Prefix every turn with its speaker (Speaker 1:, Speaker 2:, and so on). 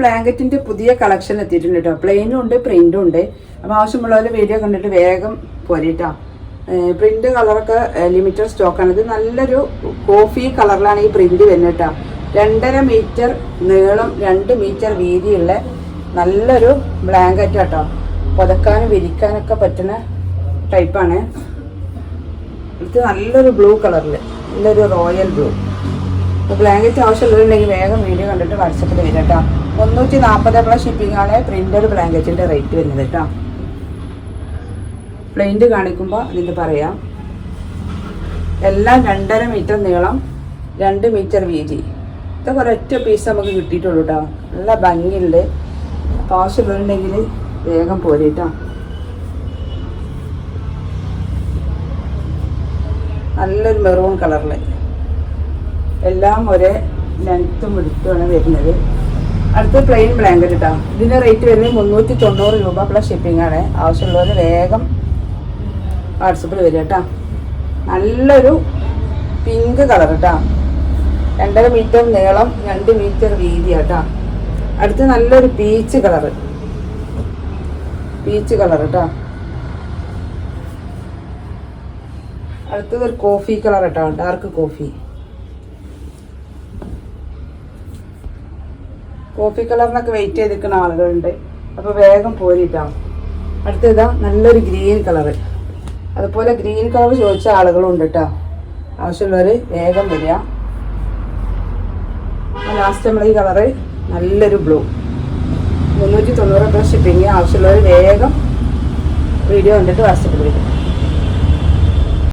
Speaker 1: ബ്ലാങ്കറ്റിന്റെ പുതിയ കളക്ഷൻ എത്തിയിട്ടുണ്ട് കേട്ടോ. പ്ലെയിനും ഉണ്ട് പ്രിന്റും ഉണ്ട്. അപ്പോൾ ആവശ്യമുള്ളവർ വീഡിയോ കണ്ടിട്ട് വേഗം പോരിട്ടോ. പ്രിന്റ് കളറൊക്കെ ലിമിറ്റഡ് സ്റ്റോക്കാണ്. ഇത് നല്ലൊരു കോഫി കളറിലാണ് ഈ പ്രിന്റ് വരുന്നത് കേട്ടോ. 2.5 മീറ്റർ നീളം 2 മീറ്റർ വീതിയുള്ള നല്ലൊരു ബ്ലാങ്കറ്റ് കേട്ടോ. പുതക്കാനും വിരിക്കാനൊക്കെ പറ്റുന്ന ടൈപ്പാണ്. ഇത് നല്ലൊരു ബ്ലൂ കളറിൽ നല്ലൊരു റോയൽ ബ്ലൂ. അപ്പോൾ ബ്ലാങ്കറ്റ് ആവശ്യമുള്ളവരുണ്ടെങ്കിൽ വേഗം വീഡിയോ കണ്ടിട്ട് വാട്സപ്പിൽ വരും കേട്ടോ. 340 ഷിപ്പിംഗ് ആണ് പ്രിന്റഡ് ബ്ലാങ്കറ്റിൻ്റെ റേറ്റ് വരുന്നത് കേട്ടോ. പ്ലെയിൻറ്റ് കാണിക്കുമ്പോൾ അതിൻ്റെ പറയാം. എല്ലാം 2.5 മീറ്റർ നീളം 2 മീറ്റർ വീതി. ഇതൊക്കെ ഒരൊറ്റ പീസ് നമുക്ക് കിട്ടിയിട്ടുള്ളൂ കേട്ടോ. നല്ല ഭംഗിയുണ്ട്. ആവശ്യമുള്ളവരുണ്ടെങ്കിൽ വേഗം പോരെ കേട്ടോ. നല്ലൊരു മെറൂൺ കളറിൽ എല്ലാം ഒരേ ലെങ്ത്തും എടുത്തുമാണ് വരുന്നത്. അടുത്ത പ്ലെയിൻ ബ്ലാങ്കറ്റ് കേട്ടോ. ഇതിൻ്റെ റേറ്റ് വരുന്നത് 390 രൂപ പ്ലസ് ഷിപ്പിംഗ് ആണ്. ആവശ്യമുള്ളവർ വേഗം വാട്സപ്പിൽ വരിക കേട്ടോ. നല്ലൊരു പിങ്ക് കളർ കേട്ടോ. 2.5 മീറ്റർ നീളം 2 മീറ്റർ വീതി കേട്ടോ. അടുത്ത് നല്ലൊരു പീച്ച് കളർ കേട്ടോ. അടുത്തത് ഒരു കോഫി കളർ കേട്ടോ. ഡാർക്ക് കോഫി കളറിനൊക്കെ വെയിറ്റ് ചെയ്തിരിക്കുന്ന ആളുകളുണ്ട്. അപ്പോൾ വേഗം പോരിട്ടോ. അടുത്തതാ നല്ലൊരു ഗ്രീൻ കളർ. അതുപോലെ ഗ്രീൻ കളർ ചോദിച്ച ആളുകളും ഉണ്ട് കേട്ടോ. ആവശ്യമുള്ളവർ വേഗം വരിക. ലാസ്റ്റ് നമ്മൾ ഈ കളറ് നല്ലൊരു ബ്ലൂ 390 പ്ലസ് ഷിപ്പിംഗ്. ആവശ്യമുള്ളവർ വേഗം വീഡിയോ കണ്ടിട്ട് വാട്സപ്പിൽ വരും.